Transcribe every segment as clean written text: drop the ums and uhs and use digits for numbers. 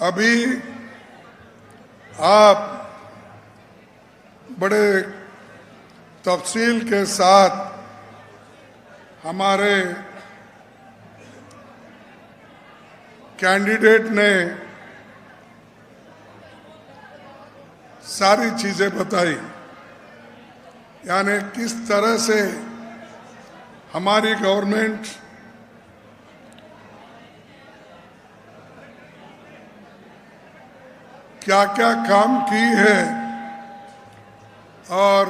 अभी आप बड़े तफसील के साथ हमारे कैंडिडेट ने सारी चीजें बताई, यानी किस तरह से हमारी गवर्नमेंट क्या क्या काम की है और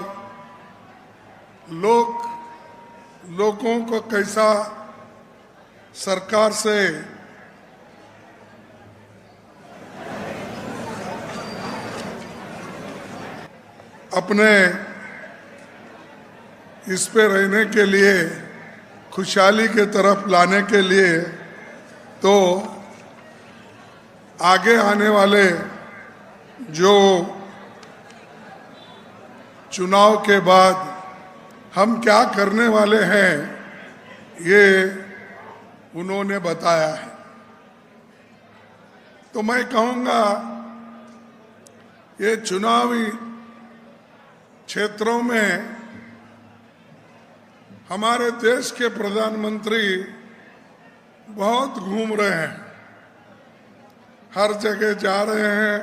लोगों को कैसा सरकार से अपने इस पे रहने के लिए, खुशहाली के तरफ लाने के लिए, तो आगे आने वाले जो चुनाव के बाद हम क्या करने वाले हैं, ये उन्होंने बताया है। तो मैं कहूँगा ये चुनावी क्षेत्रों में हमारे देश के प्रधानमंत्री बहुत घूम रहे हैं, हर जगह जा रहे हैं,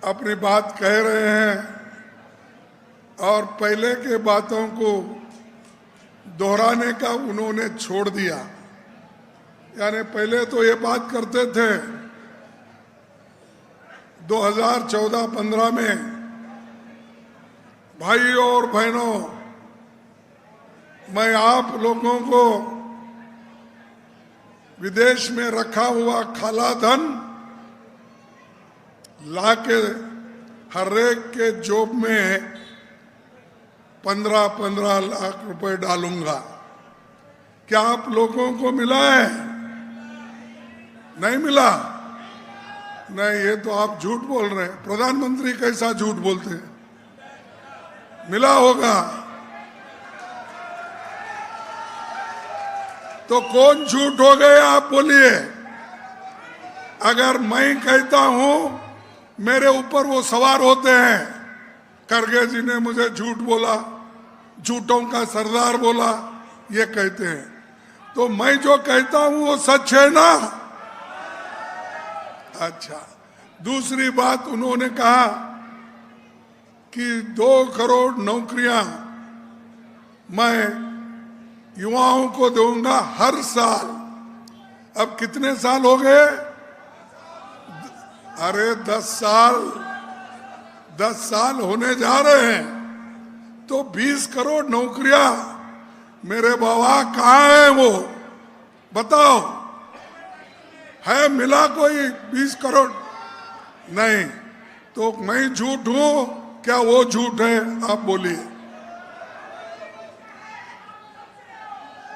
अपनी बात कह रहे हैं और पहले के बातों को दोहराने का उन्होंने छोड़ दिया। यानी पहले तो ये बात करते थे 2014-15 में, भाइयों और बहनों, मैं आप लोगों को विदेश में रखा हुआ काला धन लाके हर एक के जेब में 15-15 लाख रुपए डालूंगा। क्या आप लोगों को मिला है? नहीं मिला? नहीं, ये तो आप झूठ बोल रहे हैं। प्रधानमंत्री कैसा झूठ बोलते हैं? मिला होगा। तो कौन झूठ हो गए आप बोलिए। अगर मैं कहता हूं मेरे ऊपर वो सवार होते हैं, खड़गे जी ने मुझे झूठ बोला, झूठों का सरदार बोला, ये कहते हैं, तो मैं जो कहता हूं वो सच है ना। अच्छा, दूसरी बात उन्होंने कहा कि 2 करोड़ नौकरियां मैं युवाओं को दूंगा हर साल। अब कितने साल हो गए? अरे 10 साल होने जा रहे हैं, तो 20 करोड़ नौकरियां मेरे बाबा कहाँ है? वो बताओ, है मिला कोई 20 करोड़? नहीं। तो मैं झूठ हूं क्या वो झूठ है? आप बोलिए।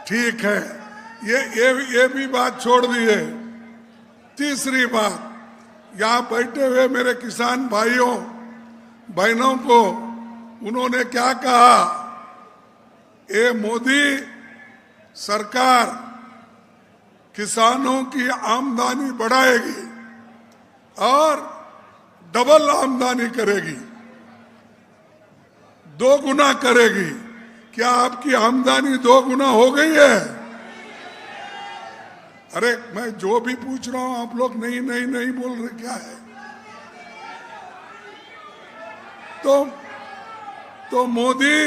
ठीक है, ये भी बात छोड़ दिए। तीसरी बात, यहाँ बैठे हुए मेरे किसान भाइयों बहनों को उन्होंने क्या कहा? ये मोदी सरकार किसानों की आमदनी बढ़ाएगी और डबल आमदनी करेगी, 2 गुना करेगी। क्या आपकी आमदनी 2 गुना हो गई है? अरे मैं जो भी पूछ रहा हूं आप लोग नहीं नहीं नहीं बोल रहे, क्या है? तो मोदी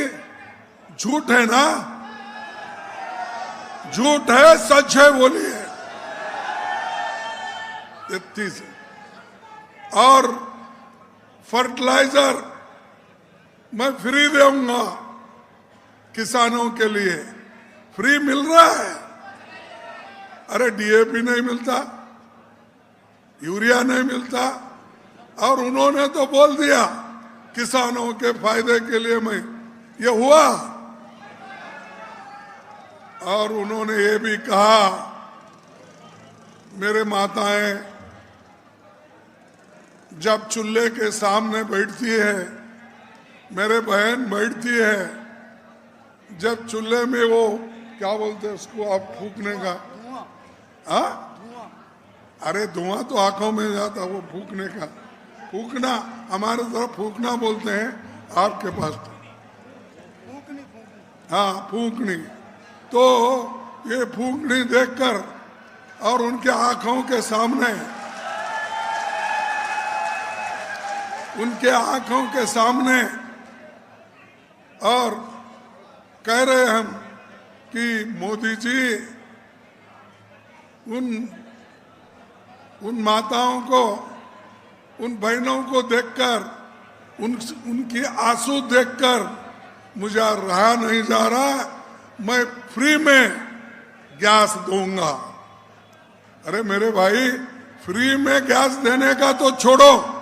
झूठ है ना? झूठ है सच है? बोलिए। और फर्टिलाइजर मैं फ्री दूंगा किसानों के लिए, फ्री मिल रहा है। अरे डीएपी नहीं मिलता, यूरिया नहीं मिलता, और उन्होंने तो बोल दिया किसानों के फायदे के लिए मैं, ये हुआ। और उन्होंने ये भी कहा, मेरे माताएं जब चूल्हे के सामने बैठती है, मेरे बहन बैठती है, जब चूल्हे में वो क्या बोलते हैं उसको, आप फूकने का, हाँ, अरे धुआं तो आंखों में जाता, वो फूकने का, फूकना हमारे तरफ फूकना बोलते हैं, आपके पास तो हाँ फूकनी। तो ये फूकनी देखकर और उनके आंखों के सामने, उनके आंखों के सामने और कह रहे हम कि मोदी जी उन माताओं को, उन बहनों को देखकर, उनकी आंसू देखकर मुझे रहा नहीं जा रहा, मैं फ्री में गैस दूंगा। अरे मेरे भाई, फ्री में गैस देने का तो छोड़ो,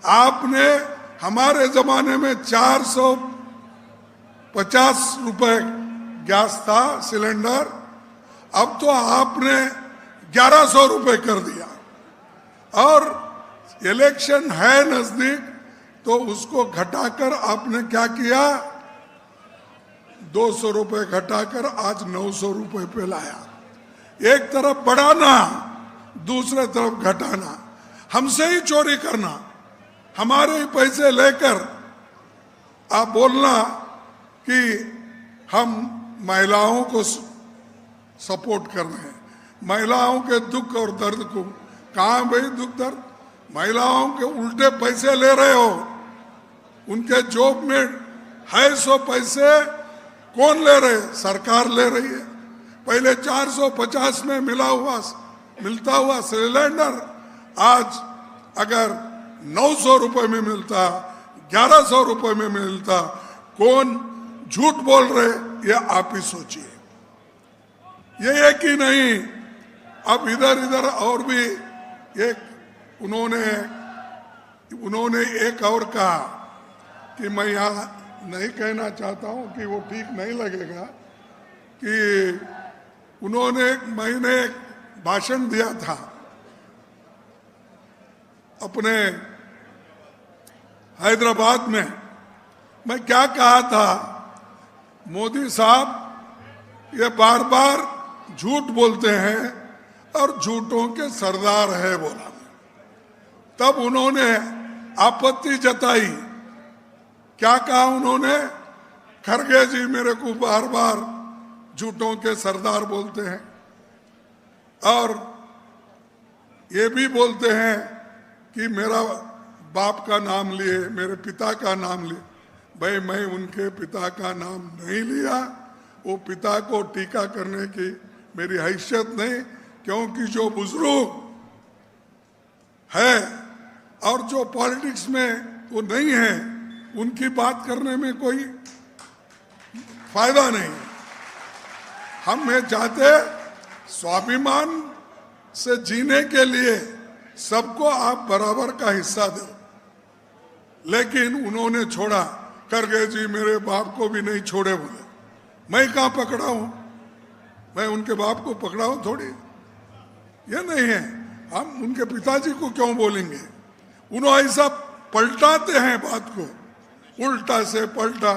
आपने हमारे जमाने में 450 रुपए गैस था सिलेंडर, अब तो आपने 1100 रुपए कर दिया। और इलेक्शन है नजदीक तो उसको घटाकर आपने क्या किया, 200 रुपए घटाकर आज 900 रुपए पे लाया। एक तरफ बढ़ाना, दूसरे तरफ घटाना, हमसे ही चोरी करना, हमारे ही पैसे लेकर आप बोलना कि हम महिलाओं को सपोर्ट कर रहे हैं, महिलाओं के दुख और दर्द को। कहां भाई दुख दर्द? महिलाओं के उल्टे पैसे ले रहे हो, उनके जॉब में है 100 पैसे कौन ले रहे? सरकार ले रही है। पहले 450 में मिलता हुआ सिलेंडर आज अगर 900 रुपए में मिलता, 1100 रुपए में मिलता, कौन झूठ बोल रहे ये आप ही सोचिए। ये एक ही नहीं, अब इधर इधर और भी एक उन्होंने एक और कहा कि मैं यहाँ नहीं कहना चाहता हूँ कि वो ठीक नहीं लगेगा, कि मैंने एक भाषण दिया था अपने हैदराबाद में। मैं क्या कहा था, मोदी साहब ये बार बार झूठ बोलते हैं और झूठों के सरदार है बोला। तब उन्होंने आपत्ति जताई। क्या कहा उन्होंने? खरगे जी मेरे को बार बार झूठों के सरदार बोलते हैं और ये भी बोलते हैं कि मेरा बाप का नाम लिए, मेरे पिता का नाम लिए। भाई मैं उनके पिता का नाम नहीं लिया, वो पिता को टीका करने की मेरी हैसियत नहीं, क्योंकि जो बुजुर्ग है और जो पॉलिटिक्स में वो नहीं है, उनकी बात करने में कोई फायदा नहीं। हम में चाहते स्वाभिमान से जीने के लिए सबको आप बराबर का हिस्सा दो, लेकिन उन्होंने छोड़ा। खरगे जी मेरे बाप को भी नहीं छोड़े बोले। मैं कहां पकड़ा हूं? मैं उनके बाप को पकड़ा हूं थोड़ी। ये नहीं है, हम उनके पिताजी को क्यों बोलेंगे? उन्होंने ऐसा पलटाते हैं बात को, उल्टा से पलटा।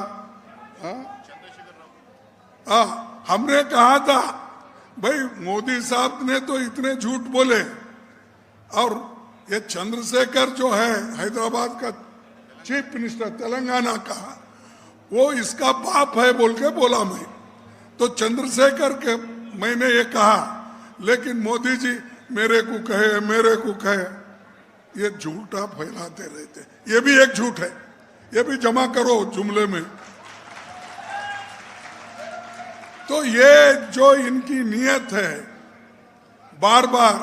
हमने कहा था भाई मोदी साहब ने तो इतने झूठ बोले, और ये चंद्रशेखर जो है हैदराबाद का चीफ मिनिस्टर तेलंगाना का, वो इसका बाप है बोल के बोला मैं। तो चंद्रशेखर के मैंने ये कहा, लेकिन मोदी जी मेरे को कहे, ये झूठा फैलाते रहते। ये भी एक झूठ है, ये भी जमा करो जुमले में। तो ये जो इनकी नियत है, बार बार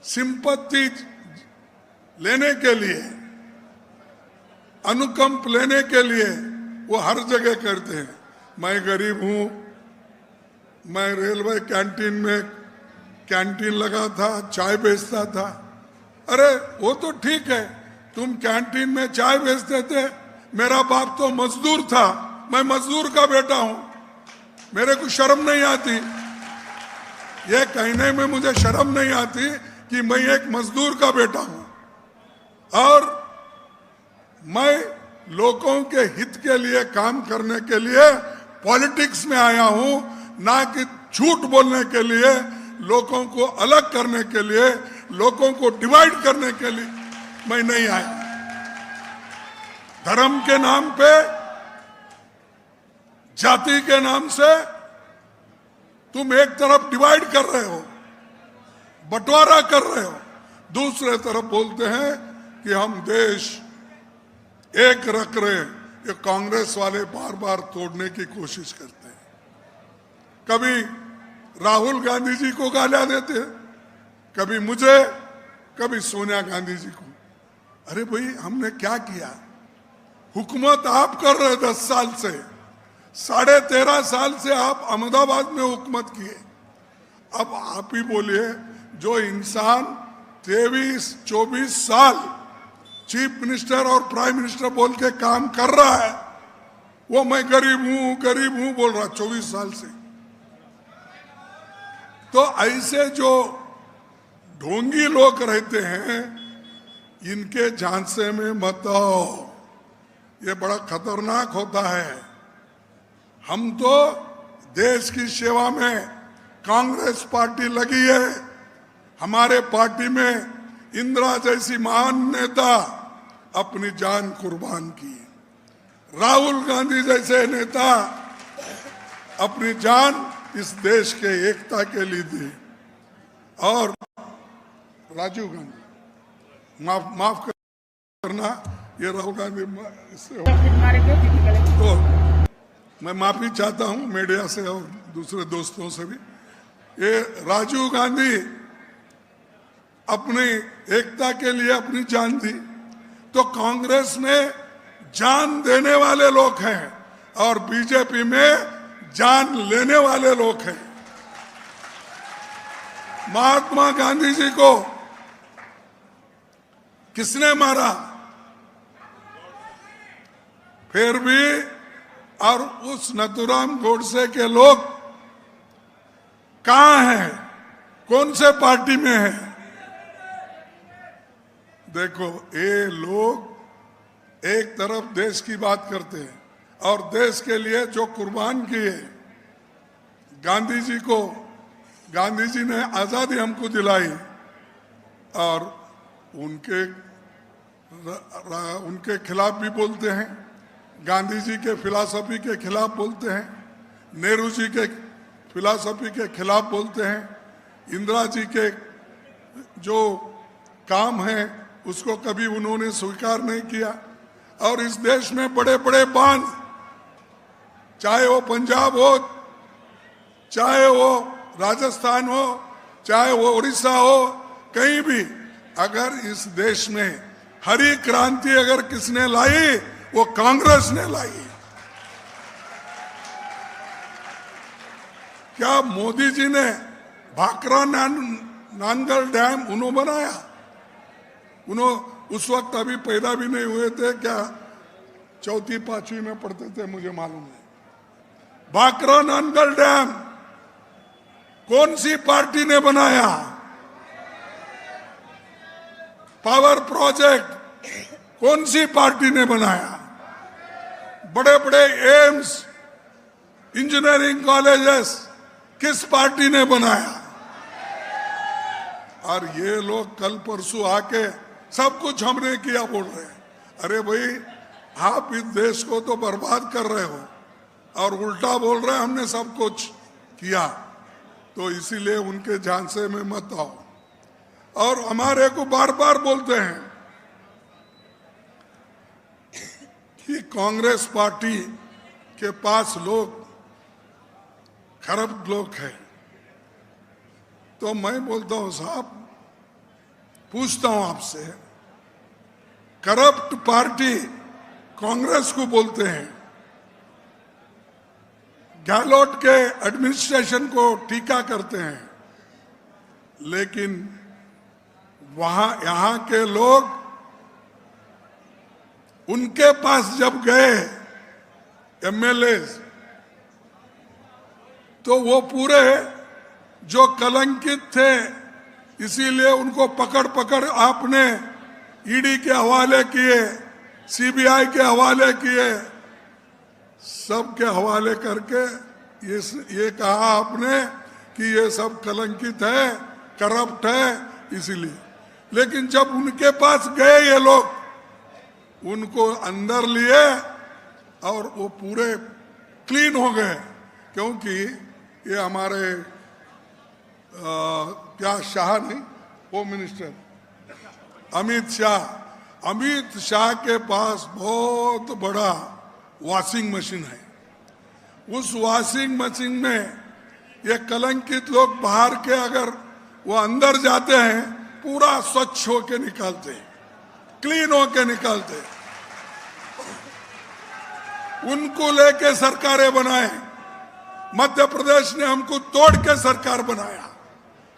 सिंपत्ति लेने के लिए, अनुकंप लेने के लिए वो हर जगह करते हैं। मैं गरीब हूं, मैं रेलवे कैंटीन में कैंटीन लगा था, चाय बेचता था। अरे वो तो ठीक है, तुम कैंटीन में चाय बेचते थे, मेरा बाप तो मजदूर था, मैं मजदूर का बेटा हूं, मेरे को शर्म नहीं आती? ये कहने में मुझे शर्म नहीं आती कि मैं एक मजदूर का बेटा हूं और मैं लोगों के हित के लिए काम करने के लिए पॉलिटिक्स में आया हूं, ना कि झूठ बोलने के लिए, लोगों को अलग करने के लिए, लोगों को डिवाइड करने के लिए मैं नहीं आया। धर्म के नाम पे, जाति के नाम से तुम एक तरफ डिवाइड कर रहे हो, बंटवारा कर रहे हो, दूसरे तरफ बोलते हैं कि हम देश एक रख रहे हैं। ये कांग्रेस वाले बार बार तोड़ने की कोशिश करते हैं। कभी राहुल गांधी जी को गालियां देते हैं, कभी मुझे, कभी सोनिया गांधी जी को। अरे भाई, हमने क्या किया? हुकूमत आप कर रहे 10 साल से, 13.5 साल से आप अहमदाबाद में हुकूमत किए। अब आप ही बोलिए, जो इंसान 23-24 साल चीफ मिनिस्टर और प्राइम मिनिस्टर बोल के काम कर रहा है, वो मैं गरीब हूं बोल रहा 24 साल से। तो ऐसे जो ढोंगी लोग रहते हैं, इनके झांसे में मत आओ, ये बड़ा खतरनाक होता है। हम तो देश की सेवा में, कांग्रेस पार्टी लगी है, हमारे पार्टी में इंदिरा जैसी महान नेता अपनी जान कुर्बान की, राहुल गांधी जैसे नेता अपनी जान इस देश के एकता के लिए दी, और राजीव गांधी, माफ करना, ये राहुल गांधी इससे तो मैं माफी चाहता हूं मीडिया से और दूसरे दोस्तों से भी। ये राजीव गांधी अपनी एकता के लिए अपनी जान दी, तो कांग्रेस में जान देने वाले लोग हैं और बीजेपी में जान लेने वाले लोग हैं। महात्मा गांधी जी को किसने मारा? फिर भी, और उस नथुराम गोडसे के लोग कहां हैं? कौन से पार्टी में हैं? देखो, ये लोग एक तरफ देश की बात करते हैं और देश के लिए जो कुर्बान किए, गांधी जी ने आजादी हमको दिलाई, और उनके खिलाफ भी बोलते हैं, गांधी जी के फिलॉसफी के खिलाफ बोलते हैं, नेहरू जी के फिलॉसफी के खिलाफ बोलते हैं, इंदिरा जी के जो काम है उसको कभी उन्होंने स्वीकार नहीं किया। और इस देश में बड़े बड़े बांध, चाहे वो पंजाब हो, चाहे वो राजस्थान हो, चाहे वो उड़ीसा हो, कहीं भी, अगर इस देश में हरी क्रांति अगर किसने लाई, वो कांग्रेस ने लाई। क्या मोदी जी ने भाखरा नानगल डैम उन्होंने बनाया? उस वक्त अभी पैदा भी नहीं हुए थे क्या? 4वीं-5वीं में पढ़ते थे, मुझे मालूम है। भाखरा नानगल डैम कौन सी पार्टी ने बनाया? पावर प्रोजेक्ट कौन सी पार्टी ने बनाया? बड़े बड़े एम्स, इंजीनियरिंग कॉलेजेस किस पार्टी ने बनाया? और ये लोग कल परसों आके सब कुछ हमने किया बोल रहे हैं। अरे भाई, आप इस देश को तो बर्बाद कर रहे हो और उल्टा बोल रहे हैं हमने सब कुछ किया। तो इसीलिए उनके झांसे में मत आओ। और हमारे को बार बार बोलते हैं कि कांग्रेस पार्टी के पास लोग खराब लोग हैं। तो मैं बोलता हूं, साहब, पूछता हूं आपसे, करप्ट पार्टी कांग्रेस को बोलते हैं, गहलोत के एडमिनिस्ट्रेशन को टीका करते हैं, लेकिन यहां के लोग उनके पास जब गए एमएलए, तो वो पूरे जो कलंकित थे, इसीलिए उनको पकड़ पकड़ आपने ईडी के हवाले किए, सीबीआई के हवाले किए, सबके हवाले करके ये कहा आपने कि ये सब कलंकित है, करप्ट है, इसीलिए। लेकिन जब उनके पास गए ये लोग, उनको अंदर लिए और वो पूरे क्लीन हो गए, क्योंकि ये हमारे क्या शाह नहीं, होम मिनिस्टर अमित शाह के पास बहुत बड़ा वॉशिंग मशीन है। उस वॉशिंग मशीन में ये कलंकित लोग बाहर के अगर वो अंदर जाते हैं, पूरा स्वच्छ होके निकालते हैं, क्लीन होके निकालते हैं। उनको लेके सरकारें बनाए। मध्य प्रदेश ने हमको तोड़ के सरकार बनाया,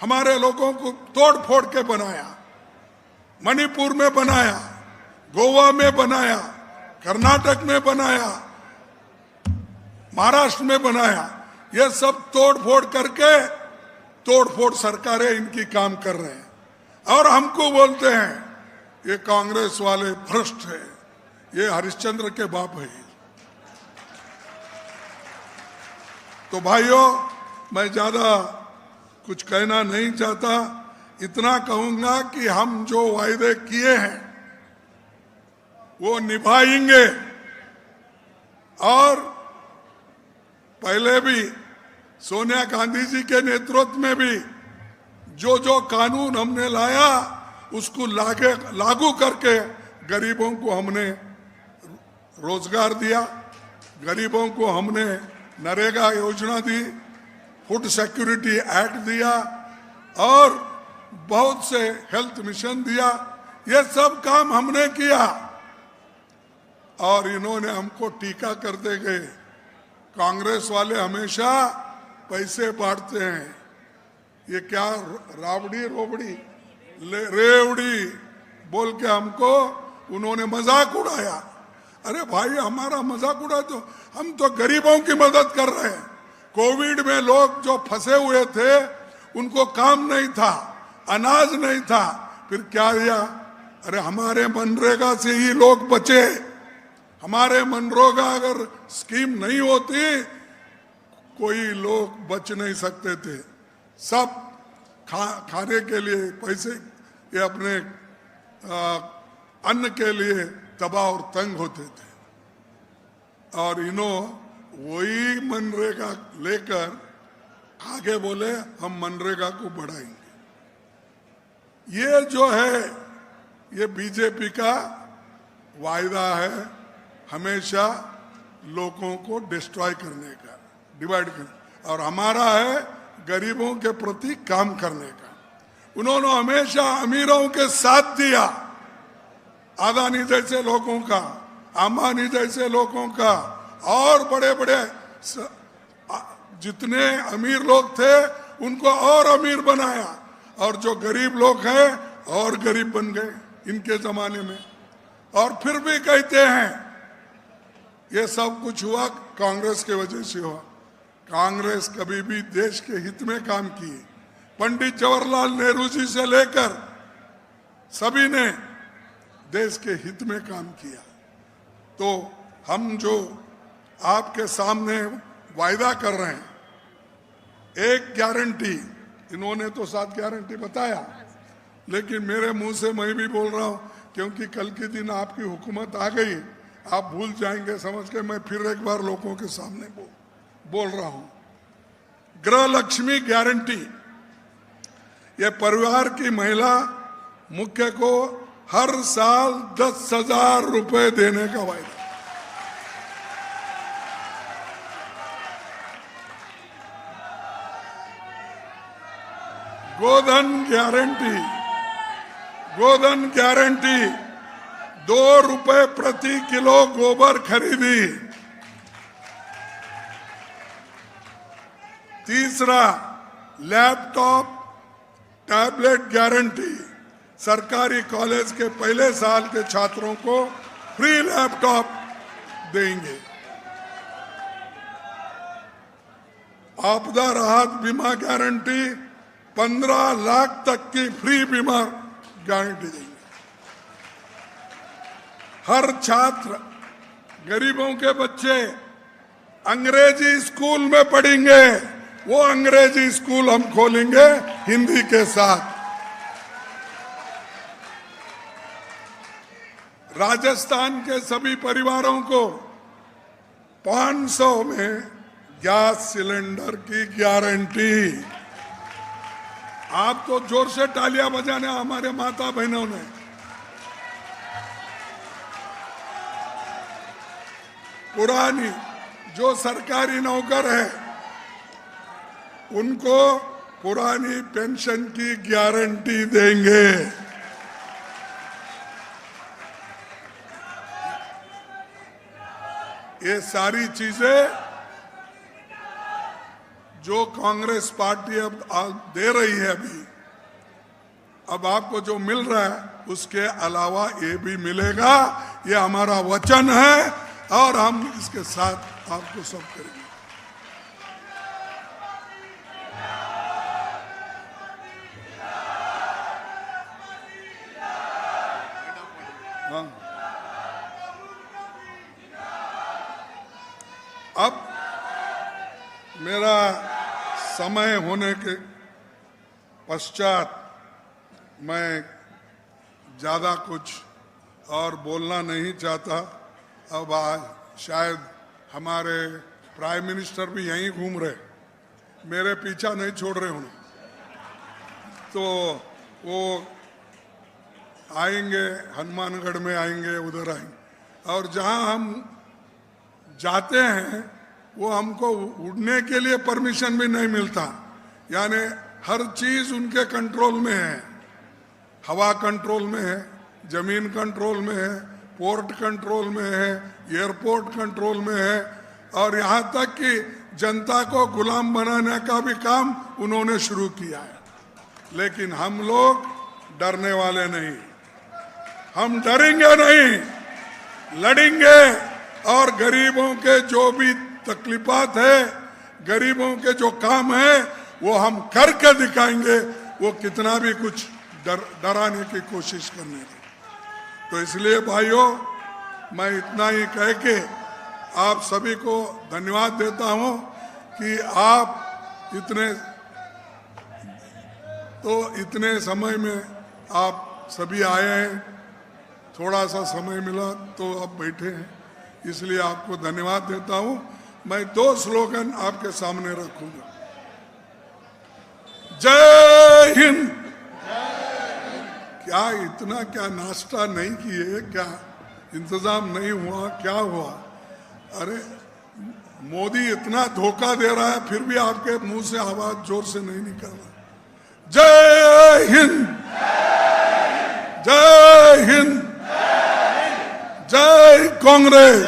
हमारे लोगों को तोड़ फोड़ के बनाया। मणिपुर में बनाया, गोवा में बनाया, कर्नाटक में बनाया, महाराष्ट्र में बनाया। ये सब तोड़ फोड़ करके, तोड़ फोड़ सरकारें इनकी काम कर रहे हैं। और हमको बोलते हैं ये कांग्रेस वाले भ्रष्ट है, ये हरिश्चंद्र के बाप है। तो भाइयों, मैं ज्यादा कुछ कहना नहीं चाहता, इतना कहूंगा कि हम जो वायदे किए हैं वो निभाएंगे। और पहले भी सोनिया गांधी जी के नेतृत्व में भी जो जो कानून हमने लाया, उसको लागू करके गरीबों को हमने रोजगार दिया, गरीबों को हमने नरेगा योजना दी, फूड सिक्योरिटी एक्ट दिया और बहुत से हेल्थ मिशन दिया। ये सब काम हमने किया और इन्होंने हमको टीका करते गए। कांग्रेस वाले हमेशा पैसे बांटते हैं, ये क्या रावड़ी रोबड़ी रेवड़ी बोल के हमको उन्होंने मजाक उड़ाया। अरे भाई, हमारा मजाक उड़ा तो हम तो गरीबों की मदद कर रहे हैं। कोविड में लोग जो फंसे हुए थे, उनको काम नहीं था, अनाज नहीं था, फिर क्या दिया? अरे हमारे मनरेगा से ही लोग बचे। हमारे मनरेगा अगर स्कीम नहीं होती, कोई लोग बच नहीं सकते थे। सब खाने के लिए पैसे, ये अपने अन्न के लिए तबाह और तंग होते थे। और वही मनरेगा लेकर आगे बोले हम मनरेगा को बढ़ाएंगे। ये जो है, ये बीजेपी का वायदा है, हमेशा लोगों को डिस्ट्रॉय करने का, डिवाइड करने, और हमारा है गरीबों के प्रति काम करने का। उन्होंने हमेशा अमीरों के साथ दिया, अदानी जैसे लोगों का, अंबानी जैसे लोगों का, और बड़े बड़े जितने अमीर लोग थे उनको और अमीर बनाया, और जो गरीब लोग हैं और गरीब बन गए इनके जमाने में। और फिर भी कहते हैं ये सब कुछ हुआ कांग्रेस के वजह से हुआ। कांग्रेस कभी भी देश के हित में काम किए। पंडित जवाहरलाल नेहरू जी से लेकर सभी ने देश के हित में काम किया। तो हम जो आपके सामने वायदा कर रहे हैं, एक गारंटी, इन्होंने तो 7 गारंटी बताया, लेकिन मेरे मुंह से मैं भी बोल रहा हूं, क्योंकि कल के दिन आपकी हुकूमत आ गई, आप भूल जाएंगे समझ के मैं फिर एक बार लोगों के सामने बोल रहा हूं। गृह लक्ष्मी गारंटी, ये परिवार की महिला मुख्य को हर साल 10,000 रुपए देने का वायदा। गोधन गारंटी 2 रुपए प्रति किलो गोबर खरीदी। तीसरा, लैपटॉप टैबलेट गारंटी, सरकारी कॉलेज के पहले साल के छात्रों को फ्री लैपटॉप देंगे। आपदा राहत बीमा गारंटी, 15 लाख तक की फ्री बीमा गारंटी देंगे। हर छात्र, गरीबों के बच्चे अंग्रेजी स्कूल में पढ़ेंगे, वो अंग्रेजी स्कूल हम खोलेंगे हिंदी के साथ। राजस्थान के सभी परिवारों को 500 में गैस सिलेंडर की गारंटी। आप तो जोर से तालियां बजाने, हमारे माता बहनों ने। पुरानी जो सरकारी नौकर है उनको पुरानी पेंशन की गारंटी देंगे। ये सारी चीजें जो कांग्रेस पार्टी अब दे रही है, अभी अब आपको जो मिल रहा है उसके अलावा ये भी मिलेगा। ये हमारा वचन है और हम इसके साथ आपको सब करेंगे। हाँ। अब मेरा समय होने के पश्चात मैं ज़्यादा कुछ और बोलना नहीं चाहता। अब आज शायद हमारे प्राइम मिनिस्टर भी यहीं घूम रहे, मेरे पीछा नहीं छोड़ रहे उन्हें, तो वो आएंगे, हनुमानगढ़ में आएंगे, उधर आएंगे। और जहां हम जाते हैं वो हमको उड़ने के लिए परमिशन भी नहीं मिलता, यानी हर चीज उनके कंट्रोल में है। हवा कंट्रोल में है, जमीन कंट्रोल में है, पोर्ट कंट्रोल में है, एयरपोर्ट कंट्रोल में है, और यहाँ तक कि जनता को गुलाम बनाने का भी काम उन्होंने शुरू किया है। लेकिन हम लोग डरने वाले नहीं, हम डरेंगे नहीं, लड़ेंगे। और गरीबों के जो भी तकलीफात है, गरीबों के जो काम है, वो हम करके दिखाएंगे, वो कितना भी कुछ डराने की कोशिश करने की। तो इसलिए भाइयों, मैं इतना ही कह के आप सभी को धन्यवाद देता हूं कि आप इतने समय में आप सभी आए हैं। थोड़ा सा समय मिला तो आप बैठे हैं, इसलिए आपको धन्यवाद देता हूं। मैं 2 स्लोगन आपके सामने रखूंगा। जय हिंद। क्या इतना क्या नाश्ता नहीं किए, क्या इंतजाम नहीं हुआ, क्या हुआ? अरे मोदी इतना धोखा दे रहा है, फिर भी आपके मुंह से आवाज जोर से नहीं निकल रहा। जय हिंद, जय हिंद, जय कांग्रेस,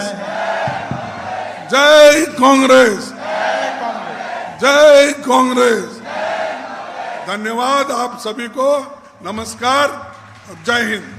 जय कांग्रेस, जय कांग्रेस। धन्यवाद आप सभी को, नमस्कार, जय हिंद।